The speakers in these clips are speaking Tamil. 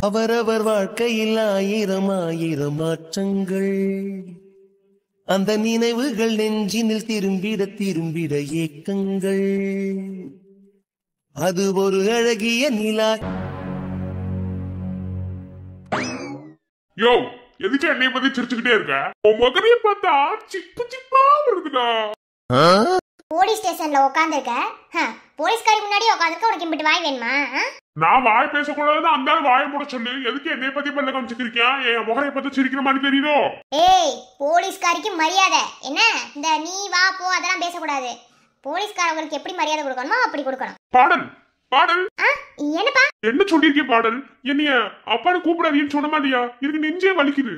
அவரவர் வாழ்க்கையில் ஆயிரம் ஆயிரம் மாற்றங்கள், அந்த நினைவுகள் நெஞ்சினில் திரும்பிட திரும்பிட ஏக்கங்கள், அது ஒரு அழகிய நிலா. யோ, எதுக்கு என்னைய பத்தி சிரிச்சுக்கிட்டே இருக்க? உன் மகனைய பார்த்தா சிப்பு சிப்பா வருதுடா. போலீஸ் ஸ்டேஷன்ல உட்காந்துருக்க, போலீஸ்காரி முன்னாடி உட்காந்துருக்க, உனக்கு இம்பிட்டு வாய் வேணுமா? நான் வாய் பேசக்கூடாதுன்னு அந்த வாயை போட சொல்லு. எதுக்கு என்னைய பத்தி பல்ல காமிச்சிருக்கியா? என் முகரைய பார்த்து சிரிக்கிற மாதிரி தெரியுதோ? ஏய், போலீஸ்காரிக்கு மரியாதை என்ன? இந்த நீ வா போ அதெல்லாம் பேசக்கூடாது. போலீஸ்காரங்களுக்கு எப்படி மரியாதை கொடுக்கணுமோ அப்படி கொடுக்கணும். பாடல் பாடல் என்னப்பா என்ன சொல்லிருக்கேன்? பாடல் என்னைய அப்பான்னு கூப்பிடாதீன்னு சொன்னமா இல்லையா? எனக்கு நெஞ்சே வலிக்குது.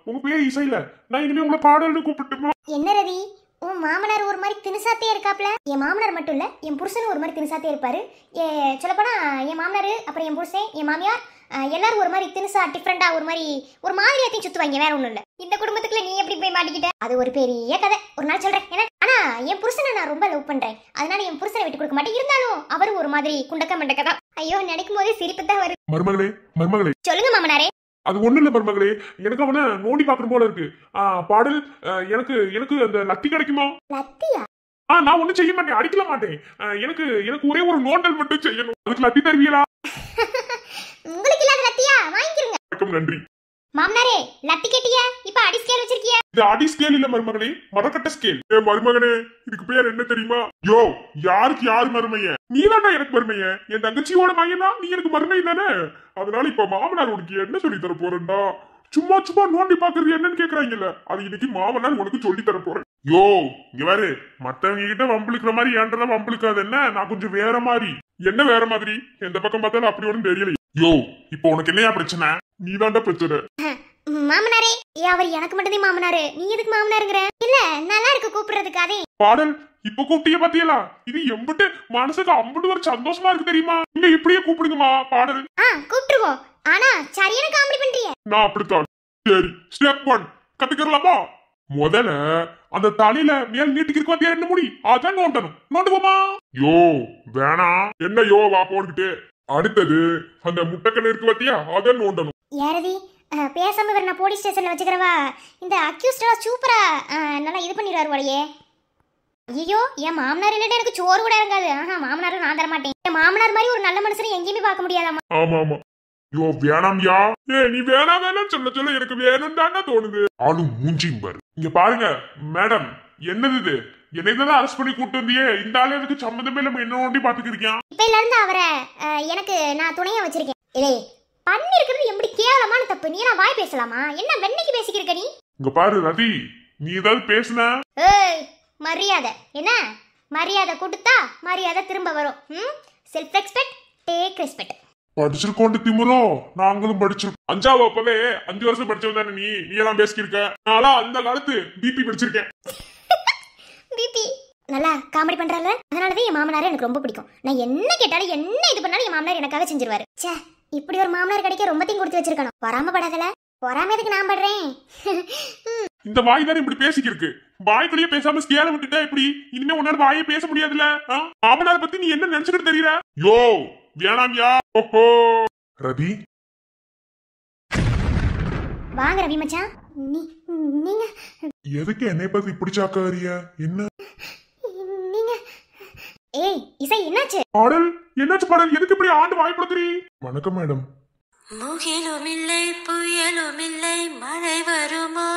உங்க பேர் இசையில, நான் இனிமே உங்களை பாடல்னு கூப்பிட்டுமா? என்ன ரவி, உன் மாமனார் ஒரு மாதிரி தினுசாத்தே இருக்காப்ல. என் மாமனார் மட்டும் இல்ல, என் புருஷனும் ஒரு மாதிரி தினுசாத்தே இருப்பாரு. சொல்லப்போனா என் மாமனார், அப்புறம் என் புருஷன், என் மாமியார் எல்லாரும் ஒரு மாதிரி தினுசா டிஃப்ரெண்டா ஒரு மாதிரியாத்தையும் சுத்துவாங்க. வேற ஒண்ணும் இல்ல. இந்த குடும்பத்துக்குள்ள நீ எப்படி போய் மாட்டிக்கிட்ட? அது ஒரு பெரிய கதை, ஒரு நாள் சொல்றேன். ஏன்னா ஆனா என் புருஷனை நான் ரொம்ப லவ் பண்றேன், அதனால என் புருஷனை விட்டு கொடுக்க மாட்டேன். இருந்தாலும் அவரும் ஒரு மாதிரி குண்டக்க மண்டக்க தான். ஐயோ, நினைக்கும் போதே சிரிப்பு தான் வருது. மருமகளே மருமகளே, சொல்லுங்க மாமனாரே. அது ஒண்ணு இல்ல மருமகளே, எனக்கு அவனை நோண்டி பாக்குற போல இருக்கு. பாடல், எனக்கு எனக்கு அந்த லத்தி கிடைக்குமா? லத்தியா? நான் ஒண்ணும் செய்ய மாட்டேன், அடிக்கல மாட்டேன். எனக்கு எனக்கு ஒரே ஒரு நோண்டல் மட்டும் செய்யணும். அதுக்கு லத்தி தருவீங்களா? உங்களுக்கு இல்லாத லத்தியா? வாங்கிக்கிறங்க. நன்றி மாமனாரே. லத்தி கேட்டியா? இப்ப அடி ஸ்கேல் வச்சிருக்கியா? இது அடி ஸ்கேல் இல்ல மருமகளே, மரக்கட்ட ஸ்கேல். மருமகனே, இதுக்கு பேர் என்ன தெரியுமா? யோ, யாருக்கு யாரு மருமைய? நீ தானே எனக்கு மருமைய. என் தங்கச்சியோட மையனா நீ எனக்கு மருமை தானே. அதனால இப்ப மாமனார் உனக்கு என்ன சொல்லி தர போறேன்டா? சும்மா சும்மா நோண்டி பாக்குறது என்னன்னு கேக்குறாங்கல்ல, அது இன்னைக்கு மாமனார் உனக்கு சொல்லி தர போறேன். யோ, இங்க பாரு, மத்தவங்க கிட்ட வம்பிழுக்கிற மாதிரி ஏன்றதா வம்பிழுக்காது என்ன? நான் கொஞ்சம் வேற மாதிரி. என்ன வேற மாதிரி? எந்த பக்கம் பார்த்தாலும் அப்படி ஒண்ணும் தெரியல. யோ, இப்போ உனக்கு என்னையா பிரச்சனை? நீதான்டா பிரச்சனை. மாமனாரே, அவர் எனக்கு மட்டும்தான் மாமனாரு, நீ எதுக்கு மாமனாருங்கிற? இல்ல, நல்லா இருக்கு கூப்பிடுறதுக்காவே. பாடல், இப்ப கூப்பிட்டிய பாத்தியலா? இது எம்பிட்டு மனசுக்கு அம்பிட்டு ஒரு சந்தோஷமா இருக்கு தெரியுமா? நீங்க இப்படியே கூப்பிடுங்கம்மா பாடல். கூப்பிட்டுருவோம். ஆனா சரியான காமெடி பண்றீங்க. நான் அப்படித்தான். சரி, ஸ்டெப் 1 கத்துக்கறலாமா? முதல்ல அந்த தலையில மேல் நீட்டுக்கு இருக்கு பாத்தியா என்ன முடி, அதான் நோண்டணும். நோண்டுவோமா? யோ வேணா. என்ன யோ வா போட்டுக்கிட்டு. அடுத்தது அந்த முட்டைக்கண்ணு இருக்கு பாத்தியா, அதான் நோண்டணும். யாரதி பேசாம வேற நான் போலீஸ் ஸ்டேஷன்ல வச்சுக்கிறவா. இந்த அக்யூஸ்டா சூப்பரா நல்லா இது பண்ணிடுவாரு போலயே. ஐயோ, என் மாமனார் இல்லைன்னா எனக்கு சோறு கூட இறங்காது. மாமனார் நான் தர மாட்டேன். என் மாமனார் மாதிரி ஒரு நல்ல மனுஷனை எங்கேயுமே பார்க்க முடியாதாமா. ஆமா ஆமா. யோ வேணாம்யா. நீ வேணாம் வேணாம் சொல்ல சொல்ல எனக்கு வேணும் தானே தோணுது. ஆளும் மூஞ்சியும் பாரு. இங்க பாருங்க மேடம், என்னது இது? என்னதான் அரெஸ்ட் பண்ணி கூட்டு வந்தியே, இந்த ஆளு எனக்கு சம்மந்தமே இல்லாம என்ன ஒண்டி பாத்துக்கிறியா? இப்ப இருந்து அவரை எனக்கு நான் துணையா வச்சிருக்கேன். இல்லே, பண்ணி இருக்கிறது எப்படி கேவலமான தப்பு. நீ எல்லாம் வாய் பேசலாமா? என்ன வெண்ணைக்கு பேசிக்கிருக்க நீ? இங்க பாரு ரதி, நீ ஏதாவது பேசுன? ஏய், மரியாதை என்ன? மரியாதை கொடுத்தா மரியாதை திரும்ப வரும். Self respect, take respect. படிச்சிருக்கோண்டு திமுறோ, நாங்களும் படிச்சிருக்கோம். 5ஆம் வகுப்பவே 5 வருஷம் படிச்சவன் தானே நீ. நீ எல்லாம் பேசிக்கிருக்க. நான்லாம் அந்த காலத்து பிபி படிச்சிருக்கேன். பிபி நல்லா காமெடி பண்றால, அதனாலதான் என் மாமனாரை எனக்கு ரொம்ப பிடிக்கும். நான் என்ன கேட்டாலும் என்ன இது பண்ணாலும் என் மாமனார் எனக்காக செஞ்சிருவாரு. சே, இப்படி ஒரு மாமனார் கிடைக்க ரொம்ப தீங்கு கொடுத்து வச்சிருக்கணும். பொறாமப்படாதல. பொறாம எதுக்கு நான் படுறேன்? இந்த வாய் தானே இப்படி பேசிக்கிருக்கு. வாய்க்குள்ளேயே பேசாம ஸ்கேல விட்டுட்டா இப்படி இனிமே உன்னால வாயே பேச முடியாதுல. மாமனார் பத்தி நீ என்ன நினைச்சுக்கிட்டு தெரியற? யோ வேணாம்யா. ஓஹோ ரவி, வாங்க ரவி மச்சான். நீங்க எதுக்கு என்னை பத்தி இப்படி சாக்காரியா? என்ன நீங்க? ஏய் இசை, என்னாச்சு? பாடல், என்னாச்சு பாடல்? எதுக்கு இப்படி ஆண்டு வாய்ப்படுத்துறீ? வணக்கம் மேடம். முகிலும் இல்லை புயலும் இல்லை, மழை வருமா?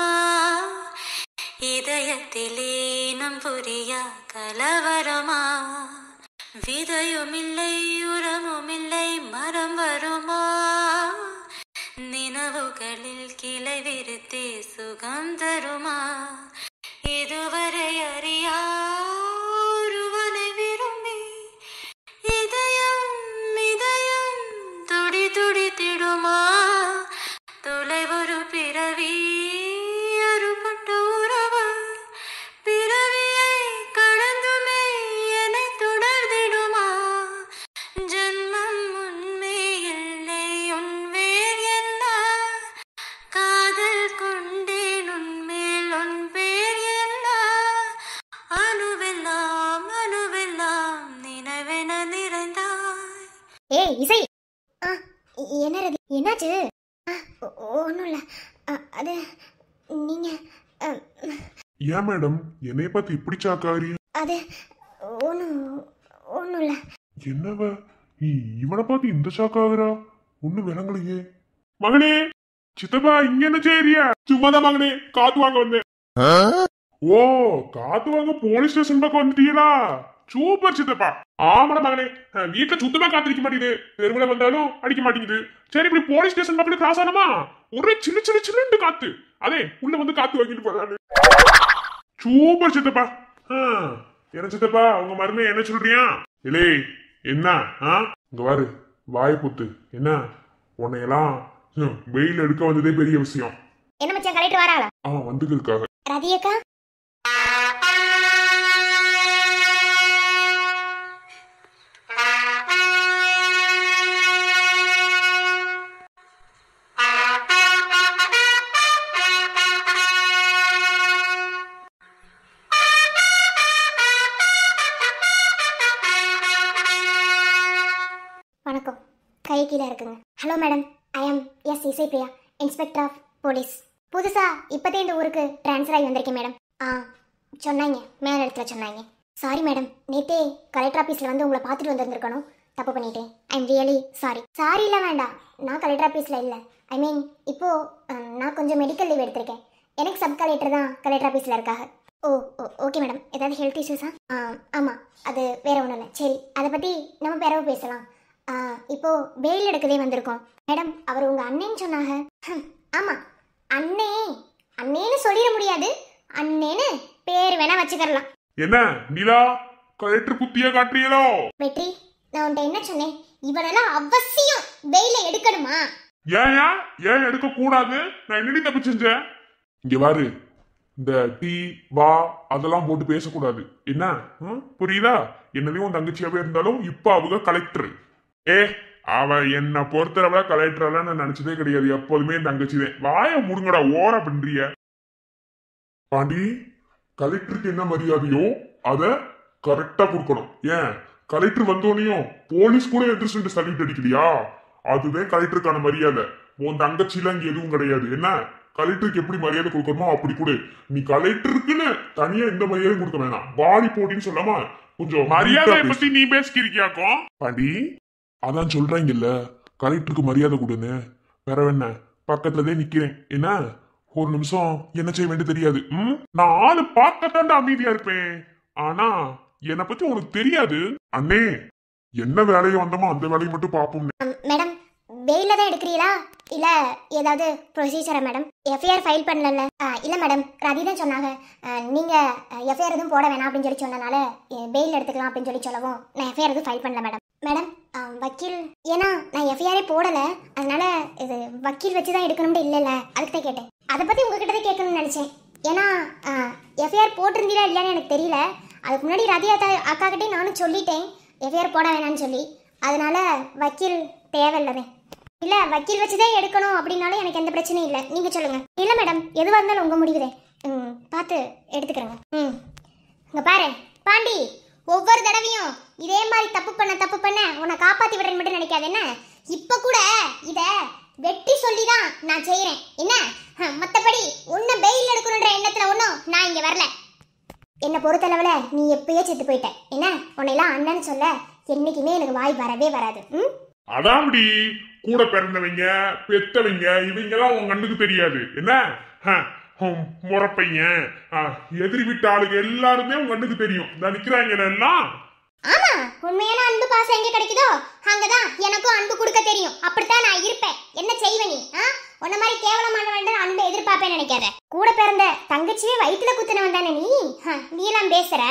இதயத்திலே நம் புரியா கலவரமா? விதையும் இல்லை உரமும் இல்லை, மரம் வருமா? நினவுகளில் கிளை விரித்தே சுகம் தருமா? இதுவரை அறியா ஒருவனை விரும்பி இதயம் இதயம் துடி துடித்திடுமா? தொலைவொரு பிறவி அறுபட்ட உறவு, பிறவியை கடந்துமே என்னை தொடர்ந்திடுமா? ஜன்மம் உண்மை இல்லை உன் வேர் என்ன? காதல் கொண்டேன் உன்மேல் உன் பேர் என்ன? அணுவெல்லாம் அணுவெல்லாம் நினைவென நிறைந்தாய். ஏய் இசை, என்ன ரவி, என்ன என்னாச்சு? ஒன்றும் இல்லை. அது நீங்க ஏன் மேடம் என்னைய பார்த்து இப்படி சாக்காரியா? அது ஒன்றும் இல்லை. என்னவ நீ இவனை பார்த்து இந்த சாக்காகிறா? ஒண்ணு விளங்கலையே. மகனே சித்தப்பா இங்க என்ன செய்யறியா? சும்மாதான் மகனே காத்து வாங்க வந்தேன். ஓ காத்து வாங்க போலீஸ் ஸ்டேஷன் பக்கம் வந்துட்டீங்களா? சூப்பர் சித்தப்பா. ஆமாடா மகனே, வீட்டுல சுத்தமா காத்திருக்க மாட்டேங்குது, தெருவுல வந்தாலும் அடிக்க மாட்டேங்குது. சரி இப்படி போலீஸ் ஸ்டேஷன் பக்கம் கிராஸ் ஆனமா ஒரே சில்லு சில்லு சில்லுன்னு காத்து, அதே உள்ள வந்து காத்து வாங்கிட்டு போறாரு. சூப்பர் சித்தப்பா. என்ன சித்தப்பா உங்க மருமையை என்ன சொல்றியா? இல்லே என்ன இங்க வாரு வாய் புத்து. என்ன உன்னையெல்லாம் வெயில் எடுக்க வந்ததே பெரிய விஷயம். என்ன மச்சான் கலெக்டர் வராளா? வந்துக்கிறதுக்காக. ரதியக்கா வணக்கம். கை கீழே இருக்குங்க. Hello madam, I am S Isaipriya, inspector of police. புதுசா இப்போதே இந்த ஊருக்கு ட்ரான்ஸ்ஃபர் ஆகி வந்திருக்கேன் மேடம். சொன்னாங்க, மேல இடத்துல சொன்னாங்க. சாரி மேடம், நேற்றே கலெக்டர் ஆஃபீஸில் வந்து உங்களை பார்த்துட்டு வந்திருந்துருக்கணும், தப்பு பண்ணிட்டேன். I am really sorry. Sorry இல்லை வேண்டாம், நான் கலெக்டர் ஆஃபீஸில் இல்லை. ஐ மீன் இப்போது நான் கொஞ்சம் மெடிக்கல் லீவ் எடுத்திருக்கேன். எனக்கு சப் கலெக்டர் தான் கலெக்டர் ஆஃபீஸில் இருக்காங்க. Okay madam. ஏதாவது ஹெல்த் இஷ்யூஸா? ஆமாம், அது வேறு ஒன்றும் இல்லை. சரி, அதை பற்றி நம்ம பிறகு பேசலாம். இப்போ பெயில் எடுக்கவே வந்திருக்கோம் மேடம். அவர் உங்க அண்ணேன்னு சொன்னாங்க. ஆமா, அண்ணே அண்ணேன்னு சொல்லிட முடியாது, அண்ணேன்னு பேர் வேணா வச்சுக்கலாம். என்ன நிலா கலெக்டர் குத்தியா காட்டுறீங்களோ? வெற்றி, நான் உன்ட்ட என்ன சொன்னேன்? இவனெல்லாம் அவசியம் பெயில எடுக்கணுமா? ஏன் எடுக்க கூடாது? நான் என்னடி தப்பு செஞ்சேன்? இங்க பாரு, இந்த டீ வா அதெல்லாம் போட்டு பேசக்கூடாது. என்ன புரியுதா? என்னதையும் உன் தங்கச்சியாவே இருந்தாலும் இப்ப அவங்க கலெக்டர். அவ என்ன பொறுத்தளவுல கலெக்டர் நினைச்சதே கிடையாது. எப்போதுமே தங்கச்சிதான். வாய முடுங்கடா, ஓர பண்றிய. பாண்டி, கலெக்டருக்கு என்ன மரியாதையோ அத கரெக்டா கொடுக்கணும். ஏன் கலெக்டர் வந்தோனையும் போலீஸ் கூட எதிர்த்து சல்யூட் அடிக்கலையா? அதுதான் கலெக்டருக்கான மரியாதை. உன் தங்கச்சில இங்க எதுவும் கிடையாது. என்ன கலெக்டருக்கு எப்படி மரியாதை கொடுக்கணுமோ அப்படி கூட. நீ கலெக்டருக்குன்னு தனியா எந்த மரியாதையும் கொடுக்க வேணாம். வாடி போட்டின்னு சொல்லாம கொஞ்சம் மரியாதை பத்தி நீ பேசிக்கிறியாக்கும். பாண்டி, அதான் சொல்றாங்கல்ல, கலெக்டருக்கு மரியாதை கொடுன்னு. வேற என்ன, பக்கத்துலதான் நிக்கிறேன். என்ன ஒரு நிமிஷம் என்ன செய்ய வேண்டிய தெரியாது. நான் ஆளு பார்க்கத்தாண்ட அமைதியா இருப்பேன். ஆனா என்னை பத்தி உனக்கு தெரியாது. அண்ணே, என்ன வேலையை வந்தோமோ அந்த வேலையை மட்டும் பாப்போம். மேடம், பெயில தான் எடுக்கிறீங்களா இல்ல ஏதாவது ப்ரொசீஜரா மேடம்? எஃப்ஐஆர் ஃபைல் பண்ணல? இல்ல மேடம், ரதி தான் சொன்னாங்க நீங்க எஃப்ஐஆர் எதுவும் போட வேணாம் அப்படின்னு சொல்லி சொன்னனால பெயில் எடுத்துக்கலாம் அப்படின்னு சொல்லி சொல்லவும் நான் எஃப்ஐஆர் எதுவும் ஃபைல் பண்ணல மேடம். மேடம், வக்கீல், ஏன்னா நான் எஃப்ஐஆரே போடல, அதனால இது வக்கீல் வச்சு தான் எடுக்கணும்னு இல்லைல்ல, அதுக்கு தான் கேட்டேன். அதை பத்தி உங்ககிட்ட தான் கேட்கணும்னு நினைச்சேன். ஏன்னா எஃப்ஐஆர் போட்டிருந்தீங்களா இல்லையான்னு எனக்கு தெரியல. அதுக்கு முன்னாடி ரதி அக்கா கிட்டே நானும் சொல்லிட்டேன் எஃப்ஐஆர் போட வேணான்னு சொல்லி. அதனால வக்கீல் தேவையில்லவே. இல்ல வக்கீல் வச்சுதான் எடுக்கணும் அப்படின்னாலும் எனக்கு எந்த பிரச்சனையும் இல்லை, நீங்க சொல்லுங்க. இல்ல மேடம், எதுவாக இருந்தாலும் உங்க முடிவுதே, பார்த்து எடுத்துக்கிறேங்க. இங்க பாரு பாண்டி, ஒவ்வொரு தடவையும் இதே மாதிரி தப்பு பண்ண உன்னை காப்பாத்தி விடுறேன்னு மட்டும் நினைக்காது. என்ன இப்ப கூட இத வெட்டி சொல்லிதான் நான் செய்யறேன். என்ன மத்தபடி உன்னை பெயில் எடுக்கணுன்ற எண்ணத்துல ஒன்றும் நான் இங்க வரல. என்னை பொறுத்தளவுல நீ எப்பயே செத்து போயிட்ட. என்ன உன்னையெல்லாம் அண்ணன்னு சொல்ல என்னைக்குமே எனக்கு வாய் வரவே வராது. அதான்டி, கூட பிறந்தவங்க பெத்தவங்க இவங்க எல்லாம் உன் கண்ணுக்கு தெரியாது. என்ன முறப்பையன் எதிரி விட்ட ஆளுங்க எல்லாருமே உங்க கண்ணுக்கு தெரியும். நிக்கிறாங்க எல்லாம். ஆமா, உண்மையான அன்பு பாசம் எங்க கிடைக்குதோ அங்கதான் எனக்கும் அன்பு கொடுக்க தெரியும். அப்படித்தான் நான் இருப்பேன். என்ன செய்வ நீ? உன்ன மாதிரி கேவலமான அன்பை எதிர்பார்ப்பேன் நினைக்காத. கூட பிறந்த தங்கச்சியே வயிற்றுல குத்துனவன் தானே நீ எல்லாம் பேசுற?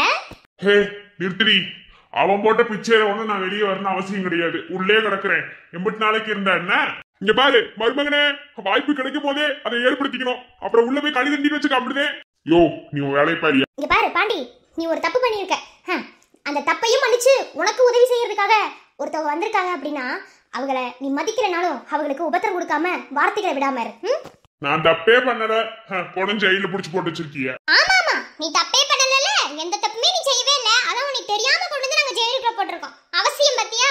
ஹே நிறுத்திடி. அவன் போட்ட பிச்சையில ஒண்ணு நான் வெளியே வரணும் அவசியம் கிடையாது. உள்ளே கிடக்குறேன். 80 நாளைக்கு இருந்தா என்ன? இங்க பாரு மருமகனே, வாய்ப்பு கிடைக்கும் போதே அதை ஏற்படுத்திக்கணும். அப்புறம் உள்ள போய் கழி தண்டி வச்சு காப்பிடுதே. யோ நீ உன் வேலையை பாரியா? இங்க பாரு பாண்டி, நீ ஒரு தப்பு பண்ணிருக்க. அந்த தப்பையும் மன்னிச்சு உனக்கு உதவி செய்யறதுக்காக ஒருத்தவங்க வந்திருக்காங்க அப்படின்னா அவங்கள நீ மதிக்கிறனாலும் அவங்களுக்கு உபத்திரம் கொடுக்காம வார்த்தைகளை விடாம இரு. நான் தப்பே பண்ணல, பொண்ணு ஜெயில புடிச்சு போட்டு வச்சிருக்கிய. ஆமா, நீ தப்பே பண்ணல, எந்த தப்புமே நீ செய்யவே இல்ல. அதான் உனக்கு தெரியாம கொண்டு வந்து நாங்க ஜெயிலுக்குள்ள போட்டிருக்கோம். அவசியம் பத்தியா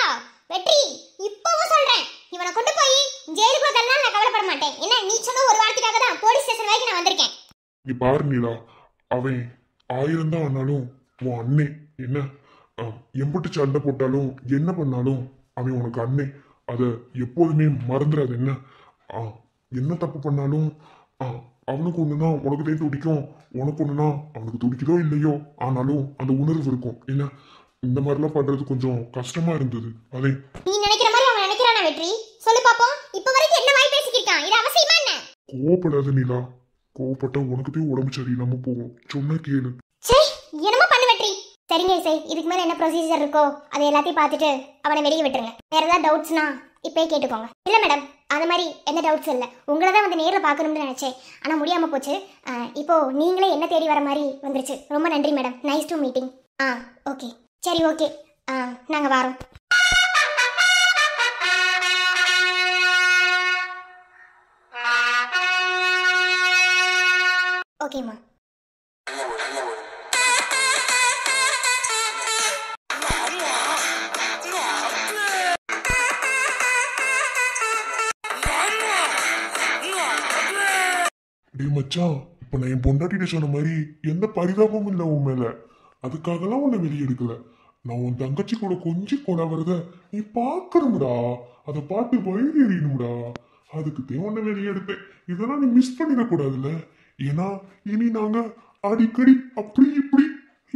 வெற்றி? இப்பவும் சொல்றேன், இவனை கொண்டு போய் ஜெயிலுக்குள்ள நீ பாரு நீலா, அவன் 1000 தான் ஆனாலும் உன் அண்ணே. என்ன எம்பிட்டு சண்டை போட்டாலும் என்ன பண்ணாலும் அவன் உனக்கு அண்ணே. அதை எப்போதுமே மறந்துடாது. என்ன என்ன தப்பு பண்ணாலும் அவனுக்கு ஒண்ணுனா உனக்கு தான் துடிக்கும், உனக்கு ஒண்ணுனா அவனுக்கு துடிக்குதோ இல்லையோ, ஆனாலும் அந்த உணர்வு இருக்கும். என்ன இந்த மாதிரிலாம் பண்றது கொஞ்சம் கஷ்டமா இருந்தது. அதே நீ நினைக்கிற மாதிரி அவன் நினைக்கிறானா வெற்றி? சொல்லு பாப்போம். இப்ப வரைக்கும் என்ன வாய் பேசிக்கிட்டான்? இது அவசியமா என்ன? கோவப்படாத நீலா, கோவப்பட்டா உனக்குதான் உடம்பு சரியில்லாம போகும். சொன்ன கேளு. சரி, என்னமா பண்ணு வெற்றி? சரிங்க இசை, இதுக்கு மேல என்ன ப்ரொசீஜர் இருக்கோ அதை எல்லாத்தையும் பார்த்துட்டு அவனை வெளியே விட்டுருங்க. வேற ஏதாவது டவுட்ஸ்னா இப்பயே கேட்டுக்கோங்க. இல்ல மேடம், அந்த மாதிரி எந்த டவுட்ஸ் இல்லை. உங்களை தான் வந்து நேரில் பார்க்கணும்னு நினைச்சேன், ஆனால் முடியாம போச்சு. இப்போ நீங்களே என்ன தேடி வர மாதிரி வந்துருச்சு. ரொம்ப நன்றி madam. Nice to meeting. Okay, சரி ஓகே, நாங்கள் வரோம். ஓகேம்மா. டே மச்சான், இப்ப நான் என் பொண்டாட்டிட்ட சொன்ன மாதிரி எந்த பரிதாபமும் இல்லை உன் மேல. அதுக்காகலாம் உன்னை வெளியே எடுக்கல. நான் உன் தங்கச்சி கூட கொஞ்சம் கொண்டாடுறத நீ பார்க்கணும்டா. அதை பார்த்து வயிறு எறியணும்டா. அதுக்கு தான் உன்னை வெளியே எடுப்பேன். இதெல்லாம் நீ மிஸ் பண்ணிடக்கூடாதுல்ல. ஏன்னா இனி நாங்க அடிக்கடி அப்படி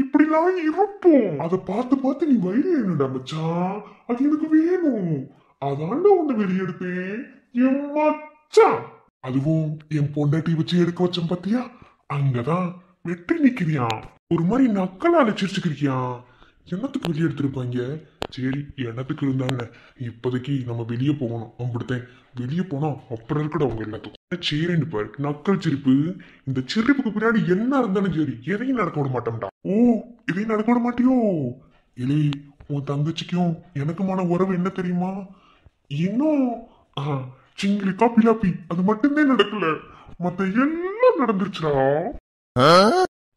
இப்படிலாம் இருப்போம். அதை பார்த்து பார்த்து நீ வயிறு எறியணும்டா மச்சான். அது எனக்கு வேணும். அதாண்டா உன்னை வெளியே எடுப்பேன் என் மச்சான். அதுவும் என் பொண்டாட்டி வச்சு எடுக்க வச்சேன் பாத்தியா, அங்கதான் வெற்றி நிக்கிறியான். ஒரு மாதிரி நக்கலால சிரிச்சுக்கிறியான். என்னத்துக்கு வெளியே எடுத்திருப்பாங்க? சரி, என்னத்துக்கு இருந்தாங்க. இப்போதைக்கு நம்ம வெளியே போகணும். அப்படித்தான் வெளியே போனா அப்புறம் இருக்கட அவங்க எல்லாத்துக்கும் சரின்னு பாரு. நக்கல் சிரிப்பு. இந்த சிரிப்புக்கு பின்னாடி என்ன இருந்தாலும் சரி, எதையும் நடக்க விட மாட்டோம்டா. ஓ, எதையும் நடக்க விட மாட்டியோ? இல்லை, உன் தங்கச்சிக்கும் எனக்குமான உறவு என்ன தெரியுமா? இன்னும் சிங்கிலிக்கா பிலாப்பி அது மட்டும்தான் நடக்கல, மத்த எல்லாம் நடந்துருச்சுடா.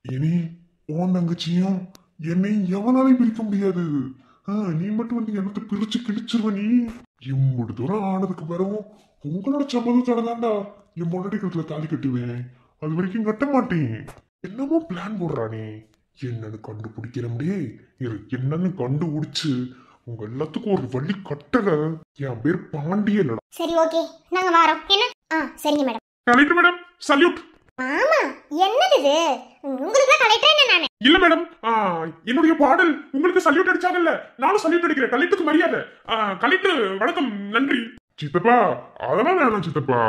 இனி உன் தங்கச்சியும் என்னையும் எவனாலையும் பிரிக்க முடியாது. நீ மட்டும் வந்து எனக்கு பிரிச்சு கிழிச்சிருவ. நீ இம்புடு தூரம் ஆனதுக்கு பிறகும் உங்களோட சம்மதத்தோட தான்டா என் பொண்டாட்டி கழுத்துல தாலி கட்டுவேன். அது வரைக்கும் கட்ட மாட்டேன். என்னமோ பிளான் போடுறானே, என்னன்னு கண்டுபிடிக்கிறே. என்னன்னு கண்டுபிடிச்சு உங்க எல்லாத்துக்கும் ஒரு வழி கட்டல. என் பேர் பாண்டியே இல்லடா. சரி ஓகே, நாங்க வரோம். என்ன? சரிங்க மேடம். Collector madam, salute. ஆமா, என்னது இது? உங்களுக்கு கலெக்டர் என்ன நானே? இல்ல மேடம், என்னுடைய பாடல் உங்களுக்கு சல்யூட் அடிச்சாங்கல்ல, நானும் சல்யூட் அடிக்கிறேன். கலெக்டருக்கு மரியாதை. கலெக்டர் வணக்கம், நன்றி. சித்தப்பா அதெல்லாம் வேணாம் சித்தப்பா.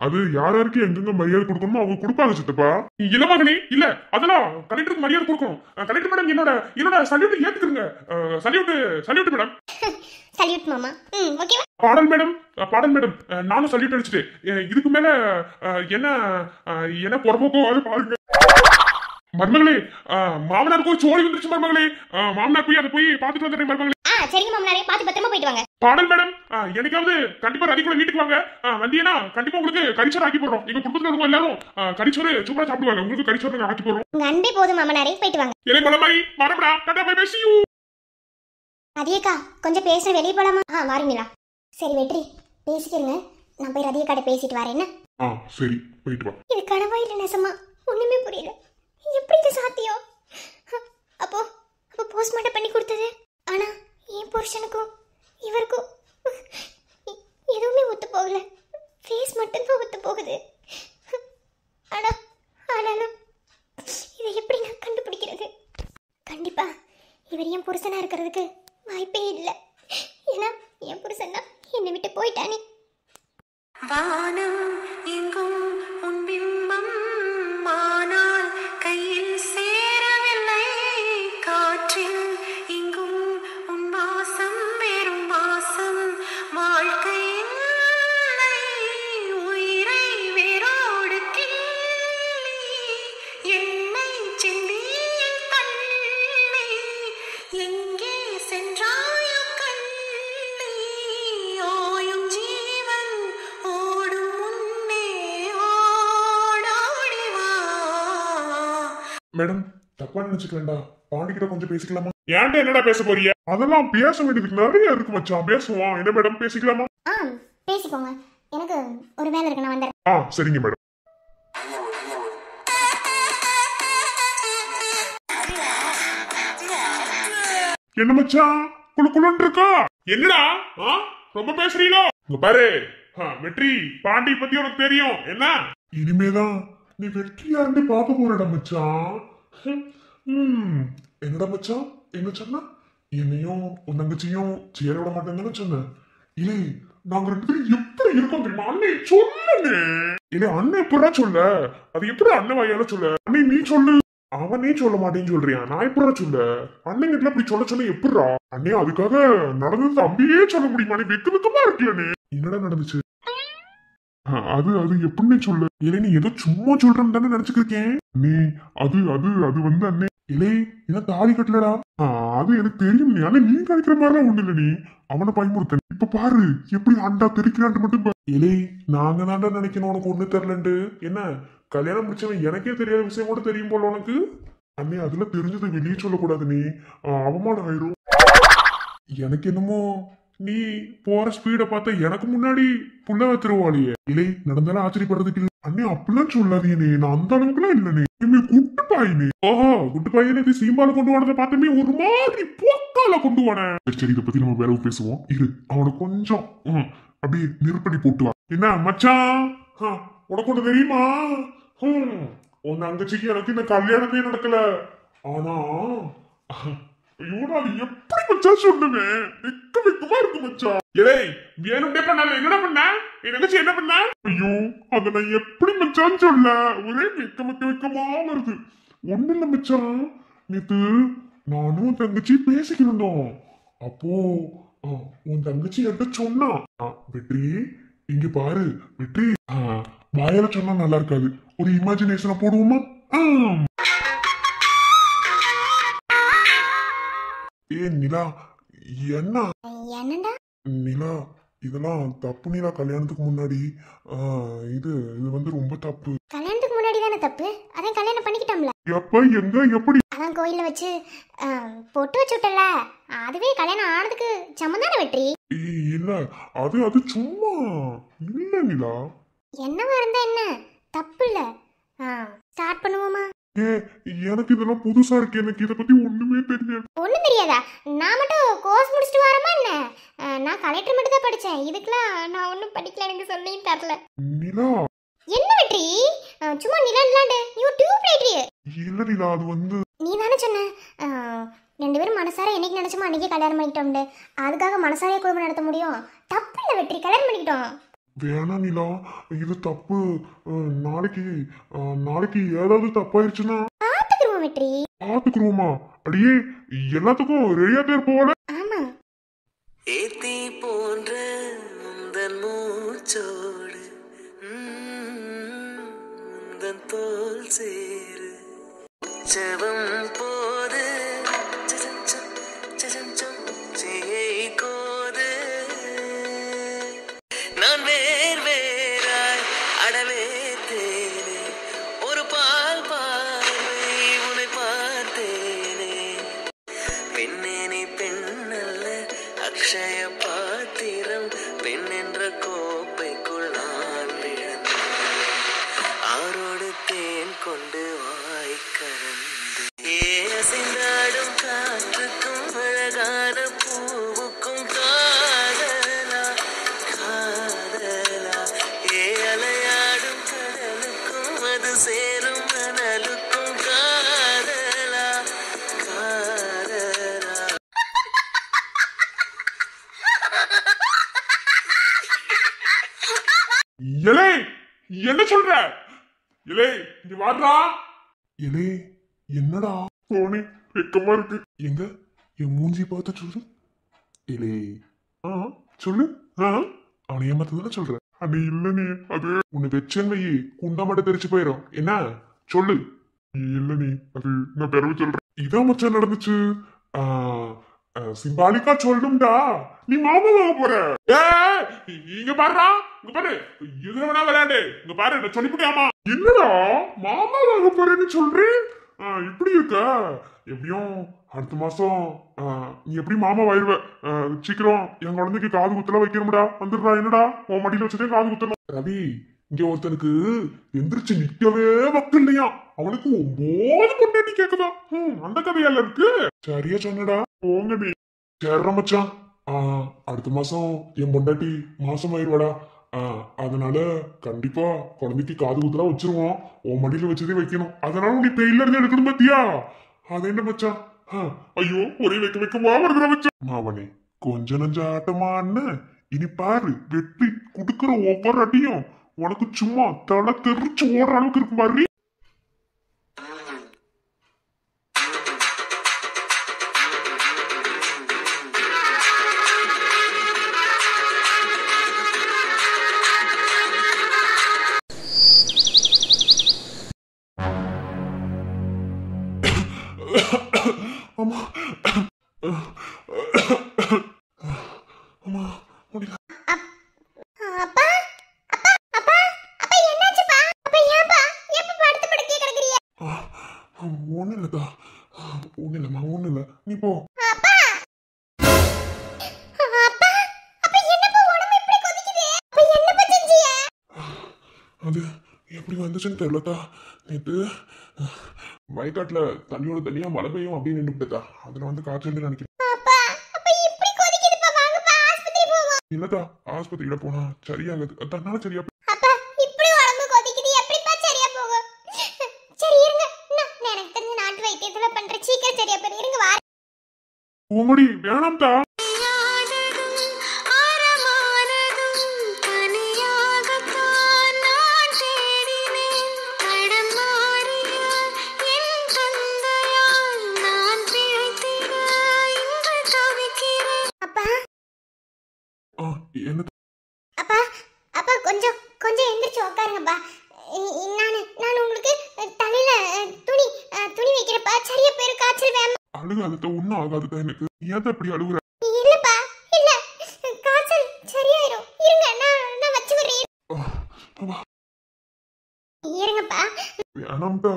அது யாராருக்கு எங்கெங்க மரியாதை கொடுக்கணுமோ அவங்க கொடுப்பாங்க சித்தப்பா. இல்ல மகனே, இல்ல அதெல்லாம் கலெக்டருக்கு மரியாதை கொடுக்கணும். கலெக்டர் மேடம், என்னோட சல்யூட் ஏத்துக்குங்க. Salute madam. சல்யூட் மாமா. ஓகே. பாடல் மேடம், நானும் சல்யூட் அடிச்சுட்டு இதுக்கு மேல என்ன பொறப்போக்கோ அது பாருங்க. மருமகளே, மாமனாருக்கு ஒரு சோழி வந்துருச்சு மருமகளே. மாமனார் போய் அதை போய் பாத்துட்டு வந்துடுறேன் மருமகளே. சரிங்க மாமனாரே, பாத்து பத்திரமா போயிட்டு வாங்க. பாடல் மேடம், எனக்காவது கண்டிப்பா ரதிக்குள்ள வீட்டுக்கு வாங்க. வந்தீங்கன்னா கண்டிப்பா உங்களுக்கு கரிச்சோறு ஆக்கி போடுறோம். எங்க குடும்பத்துல இருக்கவங்க எல்லாரும் கரிச்சோறு சூப்பரா சாப்பிடுவாங்க. உங்களுக்கு கரிச்சோறு ஆக்கி போடுறோம். உங்க அன்பே போதும் மாமனாரே, போயிட்டு வாங்க. எனக்கு மலை மாதிரி வரப்படா. Tata bye bye, see you. ரதியக்கா, கொஞ்சம் பேச வெளியே போலாமா? வாருங்களா. சரி வெற்றி, பேசிக்கிறங்க. நான் போய் ரதியக்காட்ட பேசிட்டு வரேன். என்ன? சரி, போயிட்டு வா. இது கனவா இல்ல நெசமா? ஒண்ணுமே புரியல. எப்படி இது சாத்தியம்? அப்போ போஸ்ட்மார்ட்டம் பண்ணி கொடுத்தது, ஆனா என் புருஷனுக்கும் இவருக்கும் எதுவுமே ஒத்து போகல. ஃபேஸ் மட்டும்தான் ஒத்து போகுது. ஆனாலும் இதை எப்படி நான் கண்டுபிடிக்கிறது? கண்டிப்பா இவர் என் புருஷனா இருக்கிறதுக்கு வாய்ப்பே இல்லை. ஏன்னா என் புருஷன் தான் என்னை விட்டு போயிட்டானே. வானம் எங்கும் உன் பிம்பம், ஆனால் கையில் சேரவில்லை. காற்றில் எங்கும் உன் வாசம், வெறும் வாசம். வாழ்க்கையில் உயிரை வேரோடு கிள்ளி என்னை சென்னியில் தள்ளி எங்கே சென்றாயோ கள்ளி. ஓயும் ஜீவன் ஓடும் முன்னே ஓடோடி வா. மேடம், தப்பா நினைச்சுக்கலண்டா. பாண்டிகிட்ட கொஞ்சம் பேசிக்கலாமா? ஏன்டா என்னடா பேச போறீங்க? அதெல்லாம் பேச வேண்டியதுக்கு நிறைய இருக்கு மச்சான். பேசுவோம். என்ன மேடம், பேசிக்கலாமா? பேசிக்கோங்க. எனக்கு ஒரு வேலை இருக்கு, நான் வந்துடுறேன். சரிங்க மேடம். என்ன மச்சான் குளுக்குளுன்னு இருக்கா? என்னடா ரொம்ப பேசுறீங்களோ? இங்க பாரு வெற்றி பாண்டி பத்தி உனக்கு தெரியும் என்ன? இனிமேதான் நீ வெற்றி யாருன்னு பார்க்க போறடா மச்சான். என்னடா மச்சான் என்ன சொன்ன? என்னையும் உன் தங்கச்சியும் சேர விட மாட்டேன்னு சொன்ன. இல்லை நாங்க ரெண்டு பேரும் எப்படி இருக்கோம் தெரியுமா? அண்ணே சொல்லுங்க. இல்ல அண்ணன் எப்படா சொல்ல? அது எப்படி அண்ணன் வாயால சொல்ல? அண்ணே நீ சொல்லு. அவனே சொல்ல மாட்டேன்னு சொல்றியா? நான் எப்படா சொல்ல? அண்ணன் கிட்ட அப்படி சொல்ல சொல்ல எப்படா? அண்ணே அதுக்காக நடந்தது தம்பியே சொல்ல முடியுமா? நீ வெக்க வெக்கமா இருக்கலனே. என்னடா நடந்துச்சு? அது அது எப்படின்னு சொல்லு. இல்லை நீ ஏதோ சும்மா சொல்றேன்னு தானே நினைச்சுக்கிருக்கேன். நீ அது அது அது வந்து அண்ணே இல்லை என்ன தாலி கட்டலடா. அது எனக்கு தெரியும். ஆனா நீ நினைக்கிற மாதிரிலாம் ஒண்ணு இல்ல. நீ அவனை பயமுறுத்த. இப்ப பாரு எப்படி அண்டா தெரிக்கிறான்ட்டு மட்டும் இல்லை நாங்க தாண்டா நினைக்கணும் உனக்கு ஒண்ணு தெரியலண்டு. என்ன கல்யாணம் முடிச்சவன் எனக்கே தெரியாத விஷயம் கூட தெரியும் போல உனக்கு. அண்ணே அதுல தெரிஞ்சதை வெளியே சொல்லக்கூடாது. நீ அவமானம் ஆயிரும். எனக்கு என்னமோ நீ போற ஸ்பீட பார்த்த எனக்கு முன்னாடி புள்ள வச்சிருவாளியே. இல்லை நடந்தாலும் ஆச்சரியப்படுறதுக்கு அண்ணே அப்படிலாம் சொல்லாதீங்க. நீ நான் அந்த அளவுக்குலாம் இல்ல. நீ குட்டு பாயினே. ஓஹோ குட்டு பாயினே சீம்பால கொண்டு வரத பார்த்தமே ஒரு மாதிரி போக்கால கொண்டு வர. சரி இதை பத்தி நம்ம வேற பேசுவோம். இரு அவனை கொஞ்சம் அப்படியே நெருப்படி போட்டு வா. என்ன மச்சான் உனக்கு ஒண்ணு தெரியுமா? உன் தங்கச்சிக்கு எனக்கு இந்த கல்யாணமே நடக்கல. ஆனா எப்படி மச்சா சொல்லுவேன்? வெக்க வெக்கமா இருக்கு மச்சா. ஏய் வேணும்டே பண்ணல. என்னடா பண்ண? எனக்கு என்ன பண்ண? ஐயோ அத நான் எப்படி மச்சான்னு சொல்ல? ஒரே வெக்க வெக்க வெக்கமா வருது. ஒண்ணு இல்ல மச்சான், நேத்து நானும் தங்கச்சி பேசிக்கிருந்தோம். அப்போ உன் தங்கச்சி என்கிட்ட சொன்னா, வெற்றி இங்க பாரு வெற்றி, வாயால சொன்னா நல்லா இருக்காது, ஒரு இமேஜினேஷனை போடுவோமா? ஏ நிலா என்ன என்னடா நிலா இதெல்லாம் தப்பு நிலா. கல்யாணத்துக்கு முன்னாடி இது இது வந்து ரொம்ப தப்பு. கல்யாணத்துக்கு முன்னாடி தானே தப்பு. அதான் கல்யாணம் பண்ணிக்கிட்டோம்ல. எப்ப எங்க எப்படி? அதான் கோயில்ல வச்சு பொட்டு வச்சு விட்டல. அதுவே கல்யாணம் ஆனதுக்கு சம்மந்தான வெற்றி. இல்ல அது அது சும்மா இல்ல நிலா. என்னவா இருந்தா என்ன தப்பு இல்ல. ஸ்டார்ட் பண்ணுவோமா? எனக்கு இதெல்லாம் புதுசா இருக்கு. எனக்கு இத பத்தி ஒண்ணுமே தெரியாது. ஒண்ணும் தெரியாதா? நான் மட்டும் கோர்ஸ் முடிச்சிட்டு வரமா என்ன? நான் கலெக்டர் மட்டும் தான் படிச்சேன். இதுக்கெல்லாம் நான் ஒண்ணும் படிக்கல. எனக்கு சொல்லியும் தரல. நிலா என்ன வெற்றி சும்மா நிலாண்டு யூடியூப் ரைட்ரி? இல்ல நிலா அது வந்து நீ தானே சொன்ன ரெண்டு பேரும் மனசார என்னைக்கு நினைச்சோமோ அன்னைக்கே கல்யாணம் பண்ணிக்கிட்டோம்னு. அதுக்காக மனசாரையே குடும்பம் நடத்த முடியும்? தப்பு இல்ல வெற்றி, கல்யாணம் பண்ணிக்கிட்டோம். வேணாம் நிலா இது தப்பு. நாளைக்கு நாளைக்கு ஏதாவது தப்பாயிருச்சுன்னா பாத்துக்குருவோம் வெற்றி. பாத்துக்குருவோமா? அடியே எல்லாத்துக்கும் ரெடியா தேர் போல. ஆமா ஏத்தி போன்ற உந்தன் மூச்சோடு உந்தன் தோல் சேரு உற்சவம் போது கோது நான் வேர் வேறாய் அடவே தேனே ஒரு பால் பார்வை உன்னை பார்த்தேனே பெண்ணே நீ பெண்ணல்ல அக்ஷய பாத்திரம் பெண் என்ற கோப்பைக்குள் நான் விழுந்தேன் ஆரோடு தேன் கொண்டு வாய் கலந்து அசைந்தாடும் காற்றுக்கும் அழகான பூவுக்கும் காதலா காதலா அலையாடும் கடலுக்கும் அது சேரும் மணலுக்கும் காதலா காதலா. இலே என்ன சொல்ற? இலே இங்க வாடா. இலே என்னடா? போனே வெக்கமா இருக்கு. எங்க என் மூஞ்சி பார்த்து சொல்லு. இலே சொல்லு. அவனை ஏமாத்ததானே சொல்ற? அது இல்ல நீ அது உன்னை வெச்சன் வையி குண்டா மட்டும் தெரிச்சு போயிடும். என்ன சொல்லு? இல்ல நீ அது நான் பிறகு சொல்றேன். இதான் மச்சான் நடந்துச்சு. சிம்பாலிக்கா சொல்லணும்டா. நீ மாமா வாங்க போற. இங்க பாருடா, இங்க பாரு, இது வேணா விளையாடு. இங்க பாரு நான் சொல்லிவிட்டியாமா? என்னடா மாமா வாங்க போறேன்னு சொல்றேன். இப்படி இருக்க? எப்படியும் அடுத்த மாசம் நீ எப்படி மாமா வாயிருவ. சீக்கிரம் என் குழந்தைக்கு காது குத்தல வைக்கணும்டா. வந்துடுறா. என்னடா உன் மடியில வச்சுட்டே காது குத்தணும். ரவி இங்க ஒருத்தனுக்கு எந்திரிச்சு நிக்கவே வக்கு இல்லையா, அவனுக்கு 9 பொண்டாட்டி கேக்குதா. அந்த கதையால இருக்கு. சரியா சொன்னடா. போங்க நீ. சேர்ற மச்சான். அடுத்த மாசம் என் பொண்டாட்டி மாசம் ஆயிடுவாடா. அதனால கண்டிப்பா குழந்தைக்கு காது குத்துலாம் வச்சிருவோம். உன் மடியில வச்சதே வைக்கணும். அதனால நீ பெயில இருந்து எடுக்கணும் பாத்தியா. அது என்ன மச்சான்? ஐயோ ஒரே வைக்க வைக்கவா வருகிற மச்சான். மாவனே கொஞ்ச நஞ்ச ஆட்டமான்னு இனி பாரு, வெற்றி குடுக்கிற ஒவ்வொரு அடியும் உனக்கு சும்மா தலை தெரிச்சு ஓடுற அளவுக்கு இருக்கு மாதிரி. அம்மா அம்மா முடியல. அப்பா அப்பா அப்பா அப்பா என்னாச்சுப்பா? அப்பா ஏன்பா எப்ப படுத்து படுக்கே கிடக்குறீங்க? ஒண்ணு இல்லக்கா, ஒண்ணு இல்லம்மா, ஒண்ணு இல்ல, நீ போ. அப்பா அப்பா அப்பா என்னப்பா உடம்பு இப்படி கொதிக்குது? அப்பா என்னப்பா செஞ்சீங்க? அது எப்படி வந்துச்சுன்னு தெரியலக்கா. நேற்று வயக்காட்டுல தண்ணியோட தண்ணியா மழை பெய்யும் அப்படின்னு நின்றுட்டா. அதுல வந்து காய்ச்சல் நினைக்கிறேன். அப்பா அப்பா இப்படி கொதிக்குதுப்பா, வாங்கப்பா ஆஸ்பத்திரி போவோம். இல்லக்கா, ஆஸ்பத்திரியில போனா சரியாகுது. அதனால சரியா அப்பா இப்படி உடம்பு கொதிக்குது, எப்படிப்பா சரியா போகும்? சரி இருங்க, நான் எனக்கு தெரிஞ்ச நாட்டு வைத்தியத்துல பண்ற சீக்கிரம் சரியா போயிரு. இருங்க வா. உங்கடி வேணாம்தா. என்ன அப்பா அப்பா கொஞ்சம் கொஞ்சம் எந்திரிச்சு உட்காருங்கப்பா. நான் உங்களுக்கு தலையில துணி வைக்கிறப்பா சரியா போயிரு. காய்ச்சல் வேமா அழுகாதத ஒண்ணும் ஆகாதுதான். எனக்கு ஏன் அப்படி அழுகுற? இல்லப்பா, இல்ல காய்ச்சல் சரியாயிரும். இருங்க நான் வச்சு வரேன். இருங்கப்பா. வேணாம்தா.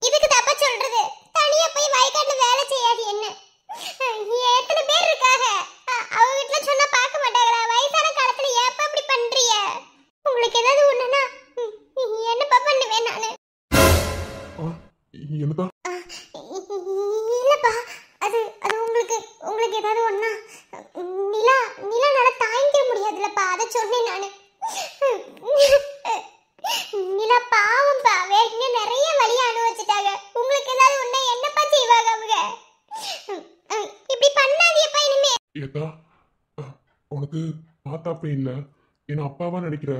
இதுக்கு தப்பா சொல்றது. தனியா போய் வயக்காட்டுல வேலை செய்யாது என்ன? எத்தனை பேர் இருக்காங்க? அவங்க வீட்டுல சொன்னா பார்க்க மாட்டாங்களா? வயசான காலத்துல ஏப்பா இப்படி பண்றீங்க? உங்களுக்கு ஏதாவது ஒண்ணுன்னா என்னப்பா பண்ணுவேன் நானு? என்னதா? இல்லப்பா, அது அது உங்களுக்கு ஏதாவது ஒண்ணா நிலா நல்லா தாங்கிக்க முடியாதுலப்பா, அதை சொன்னேன் நானு. நிலா பாவம்பா, வேற நிறைய வலி அனுபவிச்சுட்டாங்க. உங்களுக்கு ஏதாவது ஒண்ணா என்னப்பா செய்வாங்க அவங்க? இப்படி பண்ணாதீங்கப்பா இனிமே. ஏதா உனக்கு மாத்தாப்பே இல்ல, என்ன அப்பாவா நினைக்கிற?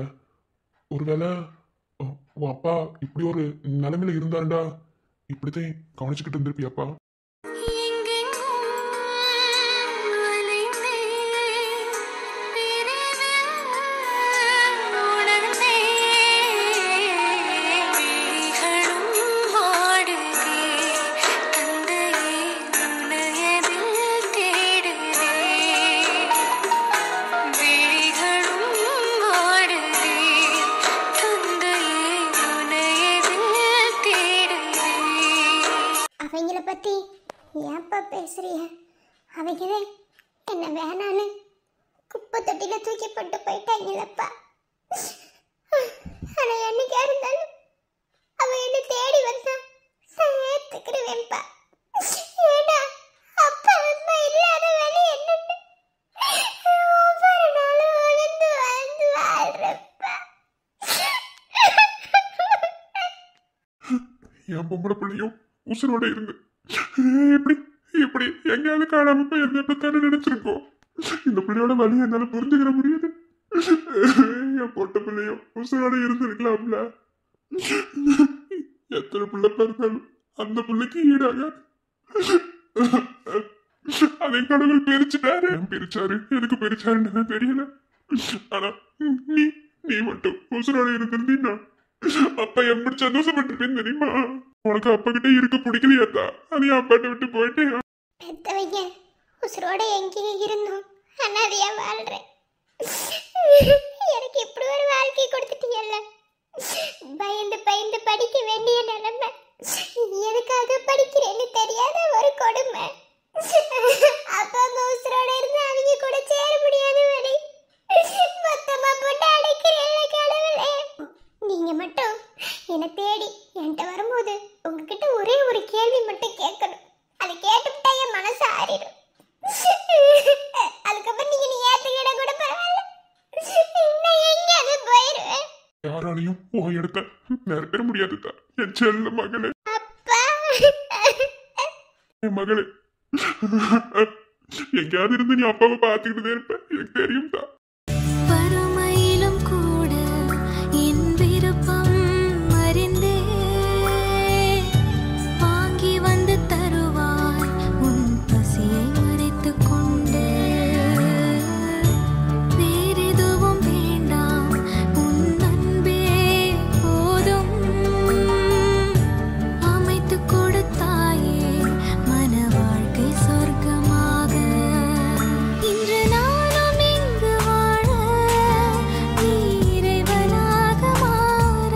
ஒருவேளை உன் அப்பா இப்படி ஒரு நிலைமையில இருந்தாருண்டா இப்படித்தான் கவனிச்சுக்கிட்டு இருந்திருப்பியாப்பா. அவங்கள பத்தி ஏன்ப்பா பேசுறீங்க? அவங்களே என்ன வேணான்னு குப்பை தொட்டில தூக்கி போட்டு போயிட்டாங்களப்பா. ஆனா என்னைக்கா இருந்தாலும் அவ என்ன தேடி வந்தா சேர்த்துக்கிடுவேன்ப்பா. ஏடா அப்பா அம்மா இல்லாத வழி என்னன்னு ஒவ்வொரு நாளும் உணர்ந்து வாழ்றப்பா. என் பொம்பளை பிள்ளையும் உசுரோட இருந்து இப்படி இப்படி எங்கேயாவது காணாம போய் எப்பத்தானே நினைச்சிருக்கோம். இந்த பிள்ளையோட வழி என்னால புரிஞ்சுக்கிற முடியாது. என் பொட்ட பிள்ளையும் உசுரோட இருந்திருக்கலாம்ல. எத்தனை பிள்ளை பிறந்தாலும் அந்த பிள்ளைக்கு ஈடாக அதை கடவுள் பிரிச்சுட்டாரு. பிரிச்சாரு, எதுக்கு பிரிச்சாருன்னு தெரியல. ஆனா நீ நீ மட்டும் உசுரோட இருந்திருந்தீன்னா அப்பா எப்படி சந்தோஷப்பட்டிருப்பேன்னு தெரியுமா? உனக்கு அப்பா கிட்ட இருக்க பிடிக்கலையாத்தா, அதையும் அப்பாட்ட விட்டு போயிட்டேன். பெத்தவங்க உசுரோட எங்கேயே இருந்தோம், அனாதையா வாழ்றேன். எனக்கு இப்படி ஒரு வாழ்க்கை கொடுத்துட்டீங்கல்ல. பயந்து பயந்து படிக்க வேண்டிய நிலைமை, எதுக்காக படிக்கிறேன்னு தெரியாத ஒரு கொடுமை. அப்பா அம்மா உசுரோட இருந்து அவங்க கூட சேர முடியாத வழி மொத்தமா போட்டு அடக்கி மாறிடும். அதுக்கப்புறம் நீங்க நீ ஏத்துக்கிட கூட பரவாயில்ல. நான் எங்கேயாவது போயிருவேன். யாராலையும் உன் இடத்த நிரப்ப முடியாதுதா என் செல்ல மகளே. அப்பா என் மகளே, எங்கேயாவது இருந்து நீ அப்பாவை பார்த்துக்கிட்டு இருப்ப எனக்கு தெரியும் தான். வறுமையிலும் கூட என் விருப்பம் அறிந்தே வாங்கி வந்து தருவாய் உன் பசியை மறைத்துக் கொண்டு. வேறெதுவும் வேண்டாம் உன் அன்பே போதும். அமைத்துக் கொடுத்தாயே மன வாழ்க்கை சொர்க்கமாக. இன்று நானும் இங்கு வாழ நீ இறைவனாக மாற.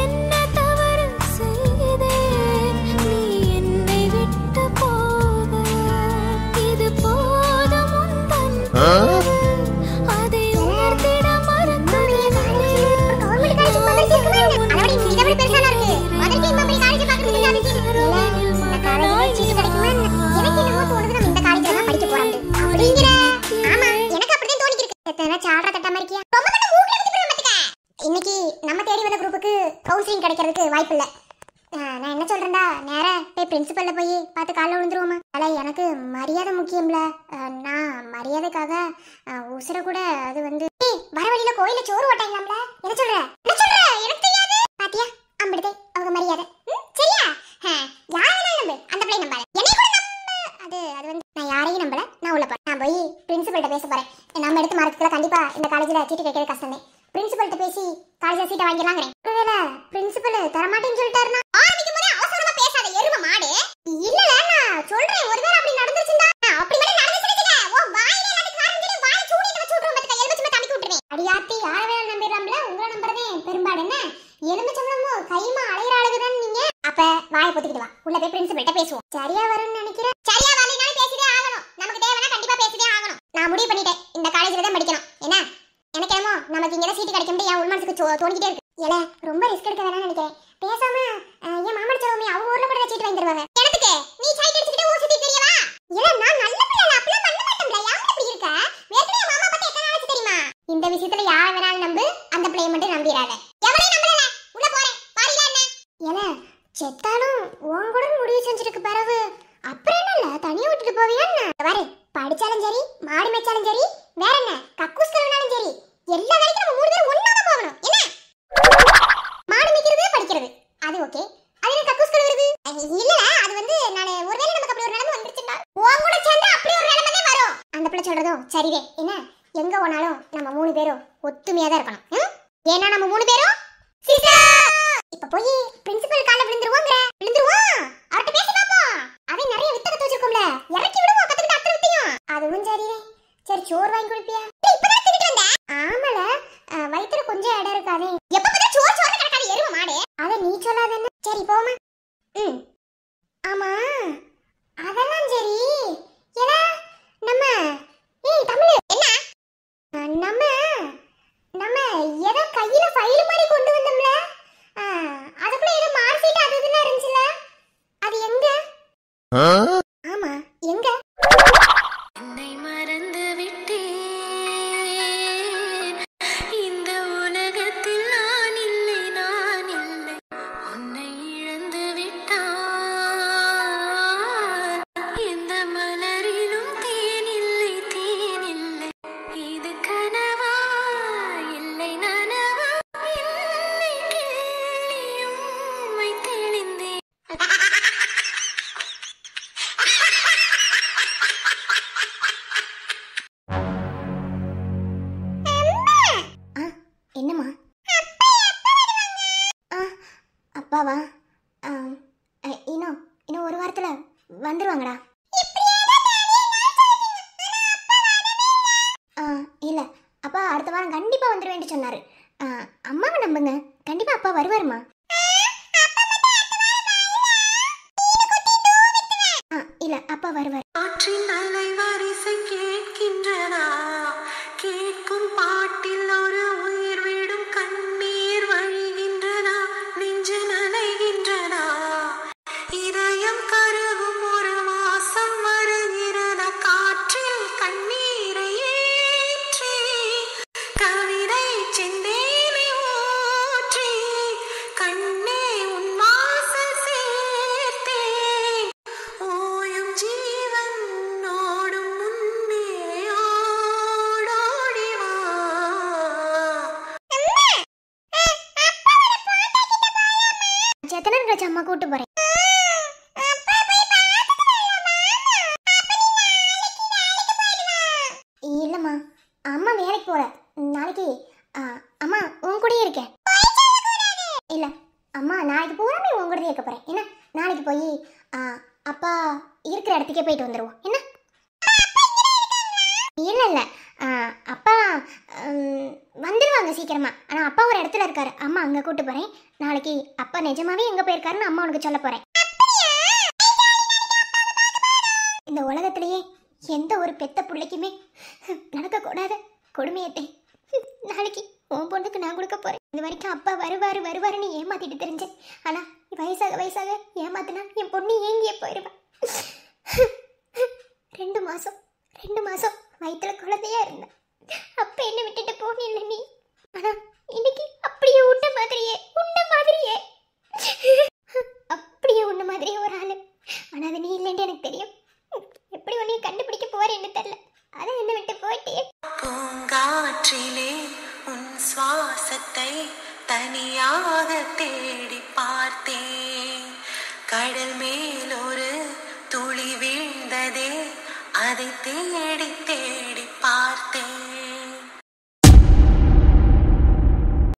என்ன தவறு செய்தேன் நீ என்னை விட்டு போக. இது போதும் உந்தன் தவறு. அதை உணர்ந்திட மறக்கிறேன். இன்னைக்கு நம்ம தேடி வந்த குரூப்புக்கு கவுன்சிலிங் கிடைக்கிறதுக்கு வாய்ப்பு இல்ல. நான் என்ன சொல்றேன்டா, நேரா போய் பிரின்சிபல்ல போய் பார்த்து காலைல விழுந்துருவோமா? எனக்கு மரியாதை முக்கியம்ல. நான் மரியாதைக்காக உசுர கூட அது வந்து வர வழியில கோயில சோறு ஓட்டாங்களாம்ல. என்ன சொல்ற எனக்கு தெரியாது. பாத்தியா அம்பிடுதே அவங்க மரியாதை. சரியா? யாரையும் நம்பு, அந்த பிள்ளை நம்பாத. என்னை கூட நம்பு. அது வந்து நான் யாரையும் நம்பல. நான் உள்ள போறேன். நான் போய் பிரின்சிபல்கிட்ட பேச போறேன். நம்ம எடுத்து மார்க்குல கண்டிப்பா இந்த காலேஜ்ல சீட்டு கிடைக்கிறது கஷ்டம் தான். பிரின்சிபல்கிட்ட பேசி காலேஜ்ல சீட்டை வாங்கிடலாங்கிறேன். ஒருவேளை பிரின்சிபல் தரமாட்டேன்னு சொல்லிட்டாருன்னா ஆரம்பிக்கும் போதே அவசரமா பேசாத எரும மாடு. இல்லல நான் சொல்றேன், ஒருவேளை அப்படி நடந்துச்சுன்னா அப்படி மட்டும் நடந்துச்சுன்னு ஓ வாயில எனக்கு காரஞ்சு வாய் சூடிட்டு வச்சு விட்டுறோம். பத்துக்க எலுமிச்சம்பழம் தம்பி விட்டுறேன். அடியாத்தி யார வேணா நம்பிடலாம்ல. உங்களை நம்புறதே பெரும்பாடு. என்ன எலுமிச்சம்பழமும் கைமா அலையிற ஆளுகுதான் நீங்க. அப்ப வாயை பொத்திக்கிட்டு வா, உள்ள போய் பிரின்சிபல்கிட்ட பேசுவோம். சரியா வரும்னு நினைக்கிறேன். சரியா வரலைனாலும் பேசிட்டே ஆகணும். நமக்கு தேவைன்னா கண்டிப்பா பேசிட்டே ஆகணும். நான் முடிவு பண்ணிட்டேன், இந்த காலேஜ்ல தான் படிக்கணும். என்ன எனக்கு என்னமோ நமக்கு இங்கே சீட்டு கிடைக்க முடியும். என் உள்மனசுக்கு தோணிக்கிட்டே இருக்கு. ஏல ரொம்ப ரிஸ்க் எடுக்க வேணாம்னு நினைக்கிறேன். பேசாம என் மாமன் சோமி அவங்க ஊர்ல கூட சீட்டு வாங்கி தருவாங்க. எனக்கு நீ சைட் அடிச்சுக்கிட்டே ஊர் சுத்தி தெரியவா? ஏல நான் நல்ல பிள்ளை, அப்பலாம் பண்ண மாட்டேன்ல. யாரு இப்படி இருக்க? வேர்க்கவே மாமா பத்தி என்ன நினைச்சு தெரியுமா? இந்த விஷயத்துல யார வேணாலும் நம்பு, அந்த பிள்ளைய மட்டும் நம்பிராத. எவளையும் நம்பல. உள்ள போறேன். பாரில என்ன? ஏல செத்தாலும் உன் கூட முடிவு செஞ்சிருக்கு பிறகு அப்புறம் என்னல தனியா விட்டுட்டு போவியா என்ன? பாரு, படிச்சாலும் சரி, மாடு மேய்ச்சாலும் சரி, வேற என்ன கக்கூஸ் கழுவினாலும் சரி, எல்லா வேலைக்கும் நம்ம மூணு பேரும் ஒண்ணா தான் போகணும். என்ன மாடு மேய்க்கிறது படிக்கிறது அது ஓகே. அது என்ன கக்கூஸ் கழுவுறது? இல்ல அது வந்து நான் ஒருவேளை நமக்கு அப்படி ஒரு நிலைமை வந்துருச்சுன்னா உன் கூட சேர்ந்தா அப்படி ஒரு நிலைமை தான் வரும். அந்த பிள்ளை சொல்றதும் சரிவே. என்ன எங்க போனாலும் நம்ம மூணு பேரும் ஒத்துமையா தான் இருக்கணும். ஏன்னா நம்ம மூணு பேரும் இப்ப போய் பிரின்சிபல் கால விழுந்துருவோம். அவர்கிட்ட பேசி பாப்போம். அவன் நிறைய வித்த கத்து வச்சிருக்கோம்ல, இறக்கி விடுவோம். கத்துக்கிட்டு அத்தனை வித்தையும். அதுவும் சரிவே. சரி சோறு வாங்கி கொடுப்பியா? இப்பதான் திட்டிட்டு வந்தேன். ஆமால வயித்துல கொஞ்சம் இடம் இருக்காதே. எப்ப பார்த்தா சோறு சோறு கிடக்காது எரும மாடு. அத நீ சொல்லாதன்னு. சரி போமா. ஆமா அதெல்லாம் சரி. ஏன்னா நம்ம தமிழ் என்ன நம்ம ஏதோ கையில ஃபைல் மாதிரி கொண்டு வந்தோம்ல, அதுக்குள்ள ஏதோ மார்க் ஷீட் அது இதுன்னு இருந்துச்சுல, அது எங்க? ஆமா எங்க? என்னை மறந்து விட்டேன். இந்த உலகத்தில் நான் இல்லை, நான் இல்லை. உன்னை இழந்து விட்டான். எந்த மலரிலும் தேன் இல்லை, தேன் இல்லை. இது கனவா இல்லை நனவா? இல்லை கிள்ளியும் வைத்தெழுந்தேன். என்னம்மா? அப்பாவா? இன்னும் ஒரு வாரத்துல வந்துருவாங்கடா. இல்ல அப்பா அடுத்த வாரம் கண்டிப்பா வந்துருவேன்னு சொன்னாரு. அம்மாவை நம்புங்க, கண்டிப்பா அப்பா வருவாருமா. இல்ல அப்பா வருவார். காற்றின் அலை வரிசை கேட்கின்றதா? கேட்கும் பாட்டில் ஒரு உயிர் விடும் கண்ணீர் வழிகின்றதா? நெஞ்சு நனைகின்றதா? இதயம் கருகும் ஒரு வாசம் கூட்டு போறேன். இல்லம்மா, அம்மா வேலைக்கு போற. நாளைக்கு அம்மா உன் கூடயே இருக்கேன். இல்ல அம்மா, நாளைக்கு பூராமே உன் கூடயே இருக்க போறேன். என்ன, நாளைக்கு போய் அப்பா இருக்கிற இடத்துக்கே போயிட்டு வந்துடுவோம். என்ன? இல்ல இல்ல, அப்பா வந்துடுவாங்க சீக்கிரமா. ஆனா அப்பா ஒரு இடத்துல இருக்காரு, அம்மா அங்க கூட்டு போறேன். நாளைக்கு அப்பா நிஜமாவே எங்க போயிருக்காருன்னு அம்மா உனக்கு சொல்ல போறேன். இந்த உலகத்திலேயே எந்த ஒரு பெத்த பிள்ளைக்குமே நடக்கக்கூடாத கொடுமையத்தை நாளைக்கு உன் பொண்ணுக்கு நான் கொடுக்க போறேன். இது வரைக்கும் அப்பா வருவாருன்னு ஏமாத்திட்டு தெரிஞ்சேன். ஆனா வயசாக ஏமாத்தினா என் பொண்ணு ஏங்கியே போயிருவேன். 2 மாசம் வயிற்றுல குழந்தையா இருந்தேன். அப்ப என்ன விட்டுட்டு போனில்ல நீ. ஆனா இன்னைக்கு அப்படியே உன்ன மாதிரியே அப்படியே உன்ன மாதிரியே ஒரு ஆளு. ஆனா அது நீ இல்லைன்னு எனக்கு தெரியும். எப்படி உன்னைய கண்டுபிடிக்க போறேன்னு தெரியல. அதான் என்ன விட்டு போயிட்டே. பூங்காற்றிலே உன் சுவாசத்தை தனியாக தேடி பார்த்தேன். கடல் மேல் ஒரு துளி வீழ்ந்ததே, அதை தேடி தேடி பார்த்தேன்.